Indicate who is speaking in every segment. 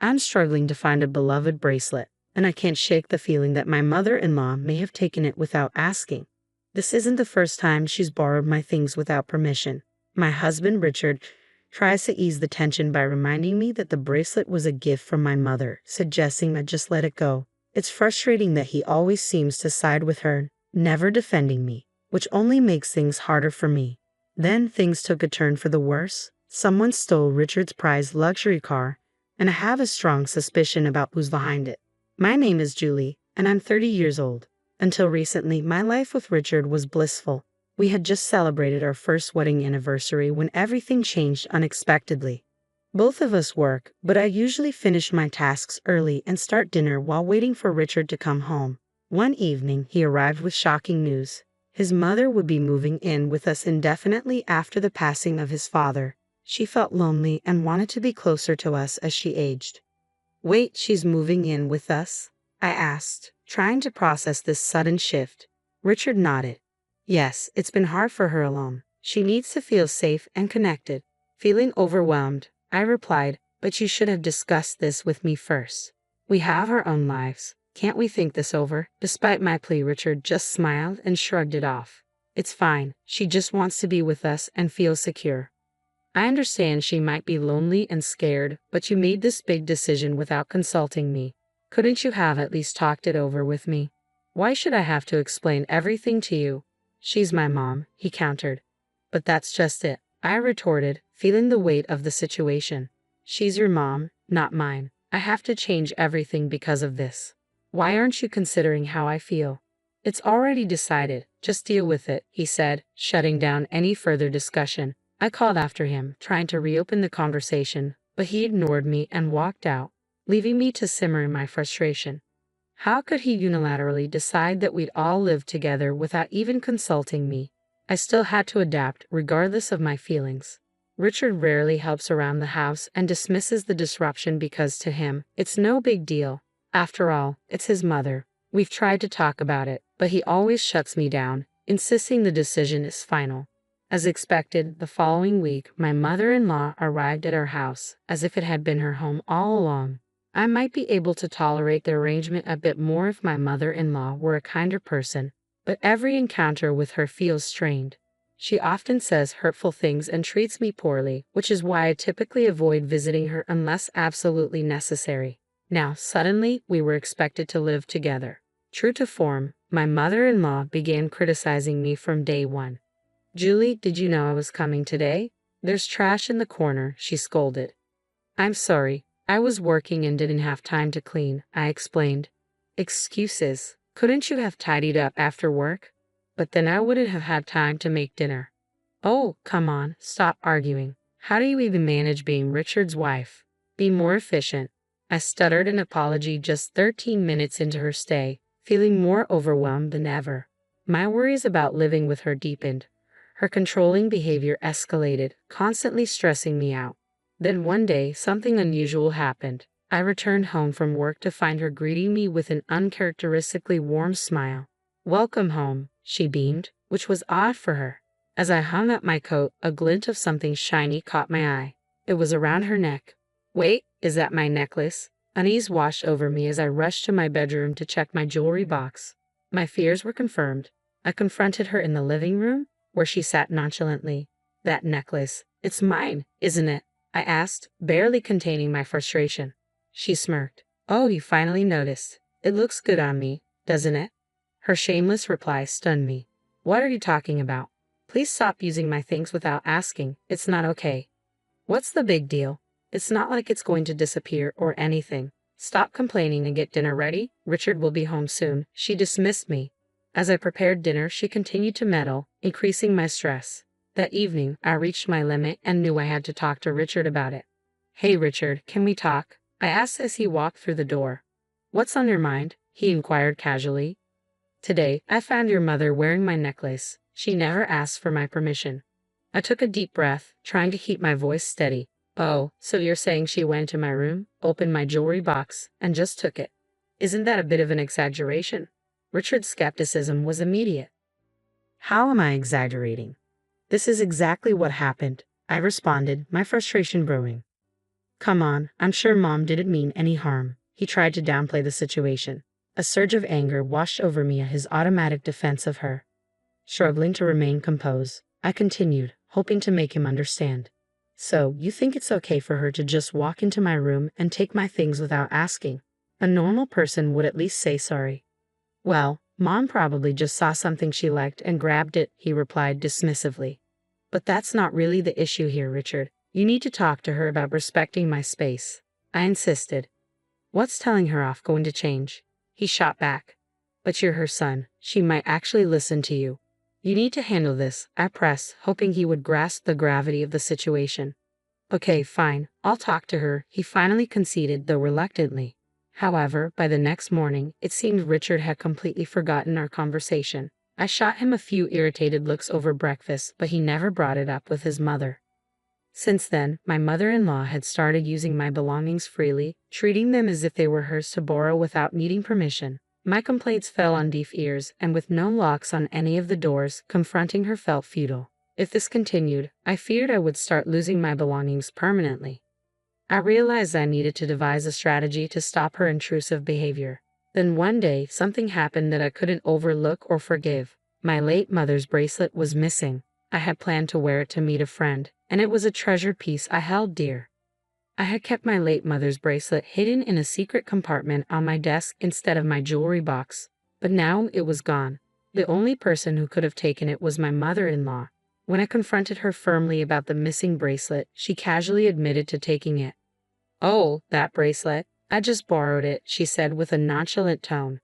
Speaker 1: I'm struggling to find a beloved bracelet, and I can't shake the feeling that my mother-in-law may have taken it without asking. This isn't the first time she's borrowed my things without permission. My husband, Richard, tries to ease the tension by reminding me that the bracelet was a gift from my mother, suggesting I just let it go. It's frustrating that he always seems to side with her, never defending me, which only makes things harder for me. Then things took a turn for the worse. Someone stole Richard's prized luxury car, and I have a strong suspicion about who's behind it. My name is Julie, and I'm 30 years old. Until recently, my life with Richard was blissful. We had just celebrated our first wedding anniversary when everything changed unexpectedly. Both of us work, but I usually finish my tasks early and start dinner while waiting for Richard to come home. One evening, he arrived with shocking news. His mother would be moving in with us indefinitely after the passing of his father. She felt lonely and wanted to be closer to us as she aged. "Wait, she's moving in with us?" I asked, trying to process this sudden shift. Richard nodded. "Yes, it's been hard for her alone. She needs to feel safe and connected." Feeling overwhelmed, I replied, "But you should have discussed this with me first. We have our own lives. Can't we think this over?" Despite my plea, Richard just smiled and shrugged it off. "It's fine. She just wants to be with us and feel secure. I understand she might be lonely and scared, but you made this big decision without consulting me. Couldn't you have at least talked it over with me? Why should I have to explain everything to you?" "She's my mom," he countered. "But that's just it," I retorted, feeling the weight of the situation. "She's your mom, not mine. I have to change everything because of this. Why aren't you considering how I feel?" "It's already decided. Just deal with it," he said, shutting down any further discussion. I called after him, trying to reopen the conversation, but he ignored me and walked out, leaving me to simmer in my frustration. How could he unilaterally decide that we'd all live together without even consulting me? I still had to adapt, regardless of my feelings. Richard rarely helps around the house and dismisses the disruption because to him, it's no big deal. After all, it's his mother. We've tried to talk about it, but he always shuts me down, insisting the decision is final. As expected, the following week, my mother-in-law arrived at our house, as if it had been her home all along. I might be able to tolerate the arrangement a bit more if my mother-in-law were a kinder person, but every encounter with her feels strained. She often says hurtful things and treats me poorly, which is why I typically avoid visiting her unless absolutely necessary. Now, suddenly, we were expected to live together. True to form, my mother-in-law began criticizing me from day one. "Julie, did you know I was coming today? There's trash in the corner," she scolded. "I'm sorry. I was working and didn't have time to clean," I explained. "Excuses. Couldn't you have tidied up after work? But then I wouldn't have had time to make dinner." "Oh, come on, stop arguing. How do you even manage being Richard's wife? Be more efficient." I stuttered an apology just 13 minutes into her stay, feeling more overwhelmed than ever. My worries about living with her deepened. Her controlling behavior escalated, constantly stressing me out. Then one day, something unusual happened. I returned home from work to find her greeting me with an uncharacteristically warm smile. "Welcome home," she beamed, which was odd for her. As I hung up my coat, a glint of something shiny caught my eye. It was around her neck. "Wait, is that my necklace?" Unease washed over me as I rushed to my bedroom to check my jewelry box. My fears were confirmed. I confronted her in the living room, where she sat nonchalantly. "That necklace, it's mine, isn't it?" I asked, barely containing my frustration. She smirked. "Oh, you finally noticed. It looks good on me, doesn't it?" Her shameless reply stunned me. "What are you talking about? Please stop using my things without asking. It's not okay." "What's the big deal? It's not like it's going to disappear or anything. Stop complaining and get dinner ready. Richard will be home soon." She dismissed me. As I prepared dinner, she continued to meddle, increasing my stress. That evening, I reached my limit and knew I had to talk to Richard about it. "Hey Richard, can we talk?" I asked as he walked through the door. "What's on your mind?" he inquired casually. "Today, I found your mother wearing my necklace. She never asked for my permission." I took a deep breath, trying to keep my voice steady. "Oh, so you're saying she went into my room, opened my jewelry box, and just took it? Isn't that a bit of an exaggeration?" Richard's skepticism was immediate. "How am I exaggerating? This is exactly what happened," I responded, my frustration brewing. Come on, I'm sure Mom didn't mean any harm. He tried to downplay the situation. A surge of anger washed over me at his automatic defense of her. Struggling to remain composed, I continued, hoping to make him understand. So, you think it's okay for her to just walk into my room and take my things without asking? A normal person would at least say sorry. Well, Mom probably just saw something she liked and grabbed it, he replied dismissively. But that's not really the issue here, Richard. You need to talk to her about respecting my space. I insisted. What's telling her off going to change? He shot back. But you're her son. She might actually listen to you. You need to handle this, I pressed, hoping he would grasp the gravity of the situation. Okay, fine, I'll talk to her, he finally conceded, though reluctantly. However, by the next morning, it seemed Richard had completely forgotten our conversation. I shot him a few irritated looks over breakfast, but he never brought it up with his mother. Since then, my mother-in-law had started using my belongings freely, treating them as if they were hers to borrow without needing permission. My complaints fell on deaf ears, and with no locks on any of the doors, confronting her felt futile. If this continued, I feared I would start losing my belongings permanently. I realized I needed to devise a strategy to stop her intrusive behavior. Then one day, something happened that I couldn't overlook or forgive. My late mother's bracelet was missing. I had planned to wear it to meet a friend, and it was a treasured piece I held dear. I had kept my late mother's bracelet hidden in a secret compartment on my desk instead of my jewelry box, but now it was gone. The only person who could have taken it was my mother-in-law. When I confronted her firmly about the missing bracelet, she casually admitted to taking it. "Oh, that bracelet. I just borrowed it," she said with a nonchalant tone.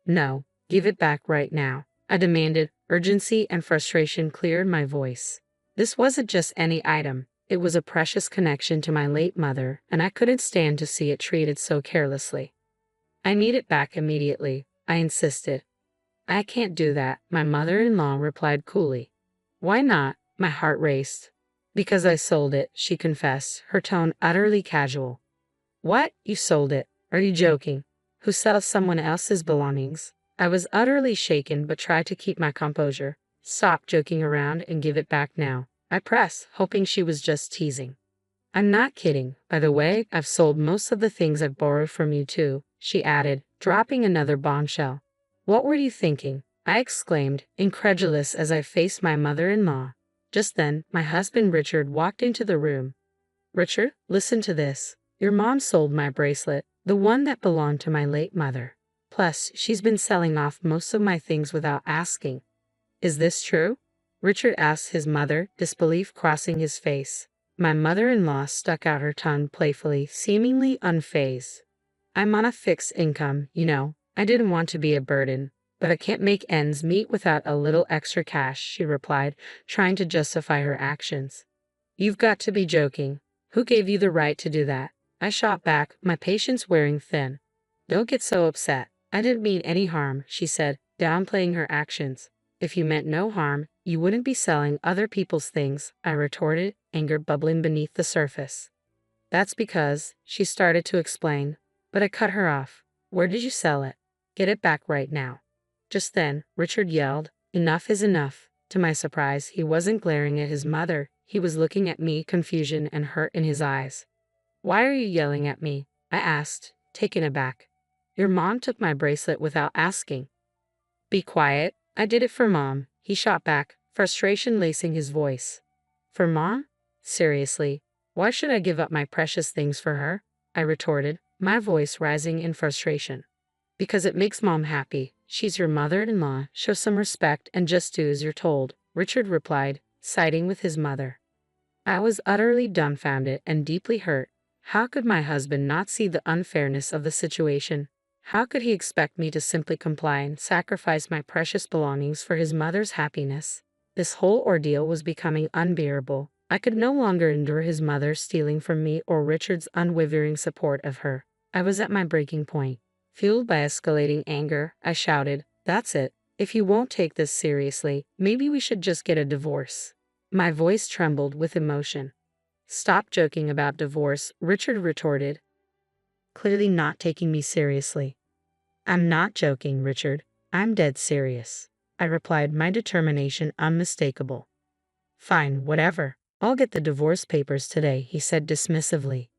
Speaker 1: "No, give it back right now," I demanded. Urgency and frustration cleared my voice. This wasn't just any item. It was a precious connection to my late mother, and I couldn't stand to see it treated so carelessly. "I need it back immediately," I insisted. "I can't do that," my mother-in-law replied coolly. "Why not?" My heart raced. "Because I sold it," she confessed, her tone utterly casual. "What? You sold it? Are you joking? Who sells someone else's belongings?" I was utterly shaken but tried to keep my composure. "Stop joking around and give it back now," I pressed, hoping she was just teasing. "I'm not kidding. By the way, I've sold most of the things I've borrowed from you too," she added, dropping another bombshell. "What were you thinking?" I exclaimed, incredulous as I faced my mother-in-law. Just then, my husband Richard walked into the room. "Richard, listen to this. Your mom sold my bracelet, the one that belonged to my late mother. Plus, she's been selling off most of my things without asking." "Is this true?" Richard asked his mother, disbelief crossing his face. My mother-in-law stuck out her tongue playfully, seemingly unfazed. "I'm on a fixed income, you know. I didn't want to be a burden. But I can't make ends meet without a little extra cash," she replied, trying to justify her actions. "You've got to be joking. Who gave you the right to do that?" I shot back, my patience wearing thin. "Don't get so upset. I didn't mean any harm," she said, downplaying her actions. "If you meant no harm, you wouldn't be selling other people's things," I retorted, anger bubbling beneath the surface. "That's because," she started to explain, but I cut her off. "Where did you sell it? Get it back right now." Just then, Richard yelled, "Enough is enough." To my surprise, he wasn't glaring at his mother. He was looking at me, confusion and hurt in his eyes. "Why are you yelling at me?" I asked, taken aback. "Your mom took my bracelet without asking." "Be quiet. I did it for Mom," he shot back, frustration lacing his voice. "For Mom? Seriously, why should I give up my precious things for her?" I retorted, my voice rising in frustration. "Because it makes Mom happy. She's your mother-in-law. Show some respect and just do as you're told," Richard replied, siding with his mother. I was utterly dumbfounded and deeply hurt. How could my husband not see the unfairness of the situation? How could he expect me to simply comply and sacrifice my precious belongings for his mother's happiness? This whole ordeal was becoming unbearable. I could no longer endure his mother stealing from me or Richard's unwavering support of her. I was at my breaking point. Fueled by escalating anger, I shouted, "That's it. If you won't take this seriously, maybe we should just get a divorce." My voice trembled with emotion. "Stop joking about divorce," Richard retorted, clearly not taking me seriously. "I'm not joking, Richard. I'm dead serious," I replied, my determination unmistakable. "Fine, whatever. I'll get the divorce papers today," he said dismissively.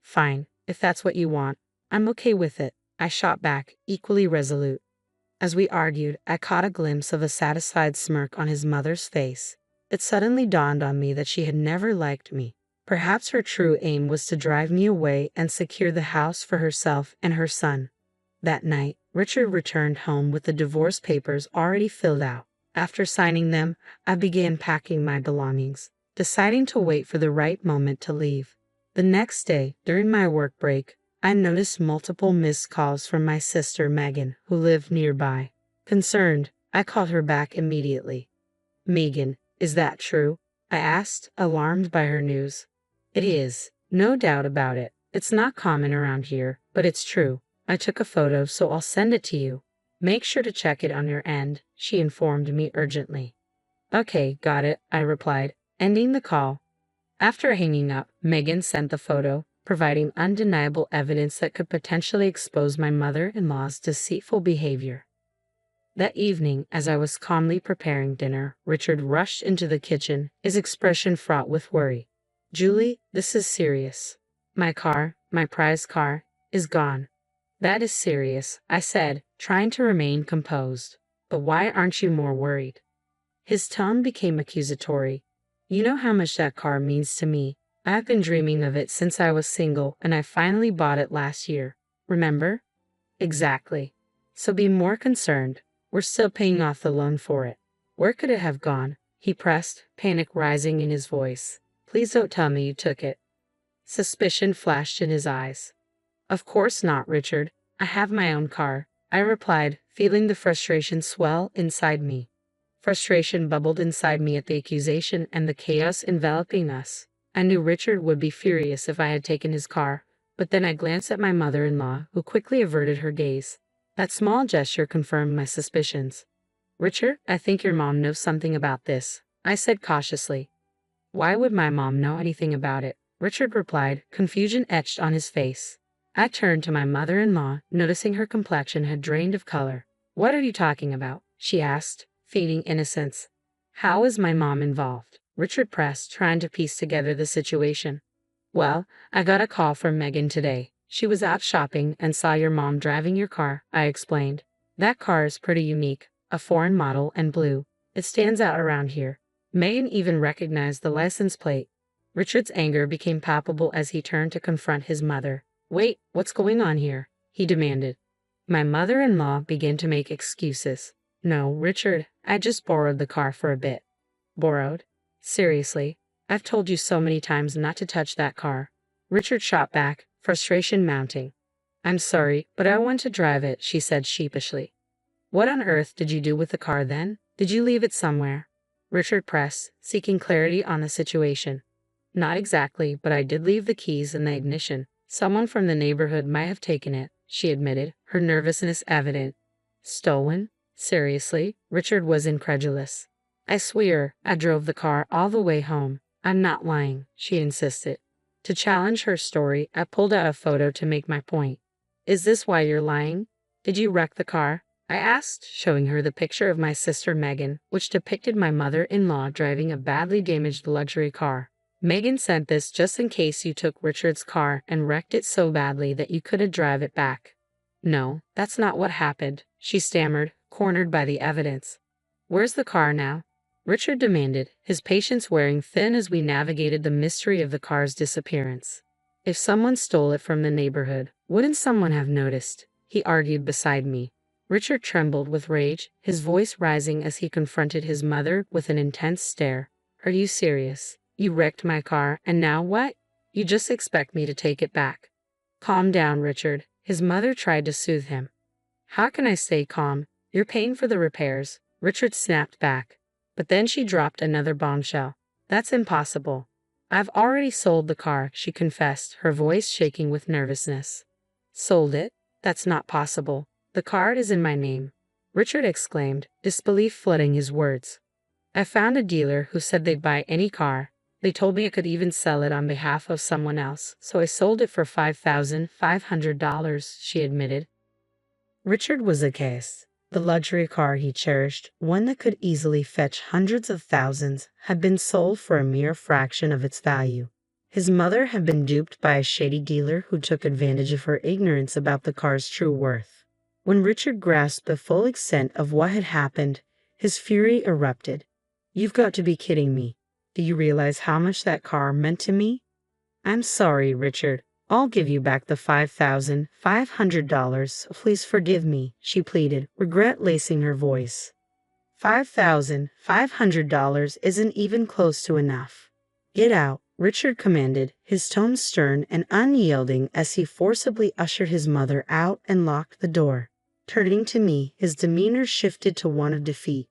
Speaker 1: Fine, if that's what you want. I'm okay with it, I shot back, equally resolute. As we argued, I caught a glimpse of a satisfied smirk on his mother's face. It suddenly dawned on me that she had never liked me. Perhaps her true aim was to drive me away and secure the house for herself and her son. That night, Richard returned home with the divorce papers already filled out. After signing them, I began packing my belongings, deciding to wait for the right moment to leave. The next day, during my work break, I noticed multiple missed calls from my sister Megan, who lived nearby. Concerned, I called her back immediately. "Megan, is that true?" I asked, alarmed by her news. "It is, no doubt about it. It's not common around here, but it's true. I took a photo, so I'll send it to you. Make sure to check it on your end," she informed me urgently. "Okay, got it," I replied, ending the call. After hanging up, Megan sent the photo, providing undeniable evidence that could potentially expose my mother-in-law's deceitful behavior. That evening, as I was calmly preparing dinner, Richard rushed into the kitchen, his expression fraught with worry. "Julie, this is serious. My car, my prized car, is gone." "That is serious," I said, trying to remain composed. "But why aren't you more worried?" His tone became accusatory. "You know how much that car means to me. I've been dreaming of it since I was single, and I finally bought it last year. Remember?" "Exactly. So be more concerned. We're still paying off the loan for it." "Where could it have gone?" he pressed, panic rising in his voice. "Please don't tell me you took it." Suspicion flashed in his eyes. "Of course not, Richard. I have my own car," I replied, feeling the frustration swell inside me. Frustration bubbled inside me at the accusation and the chaos enveloping us. I knew Richard would be furious if I had taken his car, but then I glanced at my mother-in-law, who quickly averted her gaze. That small gesture confirmed my suspicions. "Richard, I think your mom knows something about this," I said cautiously. "Why would my mom know anything about it?" Richard replied, confusion etched on his face. I turned to my mother-in-law, noticing her complexion had drained of color. "What are you talking about?" she asked, feigning innocence. "How is my mom involved?" Richard pressed, trying to piece together the situation. "Well, I got a call from Megan today. She was out shopping and saw your mom driving your car," I explained. "That car is pretty unique, a foreign model and blue. It stands out around here. Megan even recognized the license plate." Richard's anger became palpable as he turned to confront his mother. "Wait, what's going on here?" he demanded. My mother-in-law began to make excuses. "No, Richard, I just borrowed the car for a bit." "Borrowed? Seriously? I've told you so many times not to touch that car." Richard shot back, frustration mounting. "I'm sorry, but I want to drive it," she said sheepishly. "What on earth did you do with the car then? Did you leave it somewhere?" Richard pressed, seeking clarity on the situation. "Not exactly, but I did leave the keys in the ignition. Someone from the neighborhood might have taken it," she admitted, her nervousness evident. "Stolen? Seriously?" Richard was incredulous. "I swear, I drove the car all the way home. I'm not lying," she insisted. To challenge her story, I pulled out a photo to make my point. "Is this why you're lying? Did you wreck the car?" I asked, showing her the picture of my sister Megan, which depicted my mother-in-law driving a badly damaged luxury car. "Megan sent this just in case you took Richard's car and wrecked it so badly that you couldn't drive it back." "No, that's not what happened," she stammered, cornered by the evidence. "Where's the car now?" Richard demanded, his patience wearing thin as we navigated the mystery of the car's disappearance. "If someone stole it from the neighborhood, wouldn't someone have noticed?" he argued beside me. Richard trembled with rage, his voice rising as he confronted his mother with an intense stare. "Are you serious? You wrecked my car, and now what? You just expect me to take it back?" "Calm down, Richard," his mother tried to soothe him. "How can I stay calm? You're paying for the repairs," Richard snapped back. But then she dropped another bombshell. "That's impossible." "I've already sold the car," she confessed, her voice shaking with nervousness. "Sold it? That's not possible. The car is in my name," Richard exclaimed, disbelief flooding his words. "I found a dealer who said they'd buy any car. They told me I could even sell it on behalf of someone else, so I sold it for $5,500, she admitted. Richard was aghast. The luxury car he cherished, one that could easily fetch hundreds of thousands, had been sold for a mere fraction of its value. His mother had been duped by a shady dealer who took advantage of her ignorance about the car's true worth. When Richard grasped the full extent of what had happened, his fury erupted. "You've got to be kidding me. Do you realize how much that car meant to me?" "I'm sorry, Richard. I'll give you back the $5,500. Please forgive me," she pleaded, regret lacing her voice. $5,500 isn't even close to enough. "Get out," Richard commanded, his tone stern and unyielding as he forcibly ushered his mother out and locked the door. Turning to me, his demeanor shifted to one of defeat.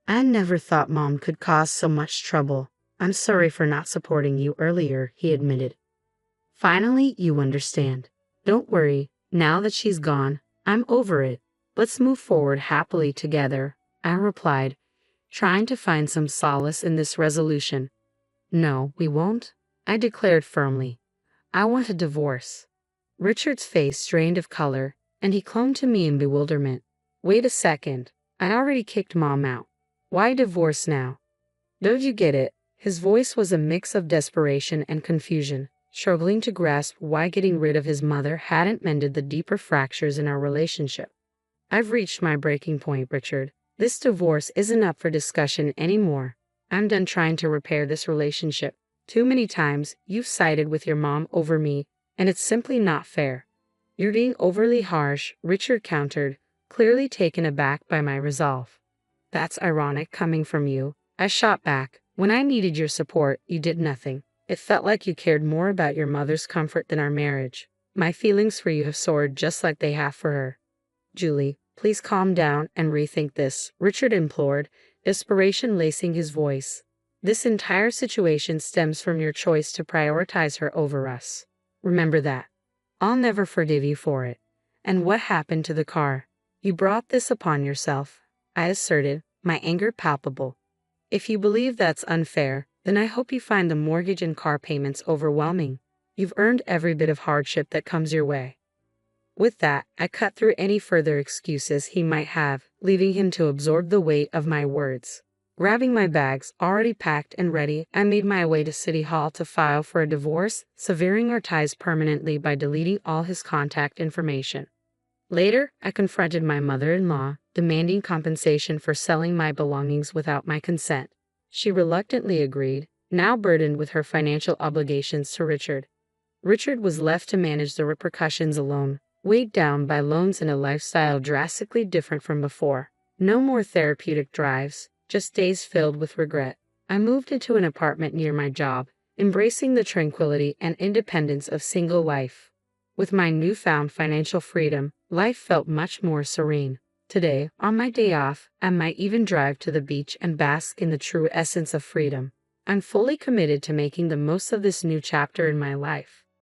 Speaker 1: "I never thought Mom could cause so much trouble. I'm sorry for not supporting you earlier," he admitted. "Finally, you understand. Don't worry, now that she's gone, I'm over it. Let's move forward happily together," I replied, trying to find some solace in this resolution. "No, we won't," I declared firmly. "I want a divorce." Richard's face drained of color, and he clung to me in bewilderment. "Wait a second. I already kicked Mom out. Why divorce now?" "Don't you get it?" His voice was a mix of desperation and confusion, struggling to grasp why getting rid of his mother hadn't mended the deeper fractures in our relationship. "I've reached my breaking point, Richard. This divorce isn't up for discussion anymore. I'm done trying to repair this relationship. Too many times you've sided with your mom over me, and it's simply not fair." "You're being overly harsh," Richard countered, clearly taken aback by my resolve. "That's ironic coming from you," I shot back. "When I needed your support, you did nothing. It felt like you cared more about your mother's comfort than our marriage. My feelings for you have soared just like they have for her." "Julie, please calm down and rethink this," Richard implored, desperation lacing his voice. "This entire situation stems from your choice to prioritize her over us. Remember that. I'll never forgive you for it." "And what happened to the car?" "You brought this upon yourself," I asserted, my anger palpable. "If you believe that's unfair, then I hope you find the mortgage and car payments overwhelming. You've earned every bit of hardship that comes your way." With that, I cut through any further excuses he might have, leaving him to absorb the weight of my words. Grabbing my bags, already packed and ready, I made my way to City Hall to file for a divorce, severing our ties permanently by deleting all his contact information. Later, I confronted my mother-in-law, demanding compensation for selling my belongings without my consent. She reluctantly agreed, now burdened with her financial obligations to Richard. Richard was left to manage the repercussions alone, weighed down by loans and a lifestyle drastically different from before. No more therapeutic drives, just days filled with regret. I moved into an apartment near my job, embracing the tranquility and independence of single life. With my newfound financial freedom, life felt much more serene. Today, on my day off, I might even drive to the beach and bask in the true essence of freedom. I'm fully committed to making the most of this new chapter in my life.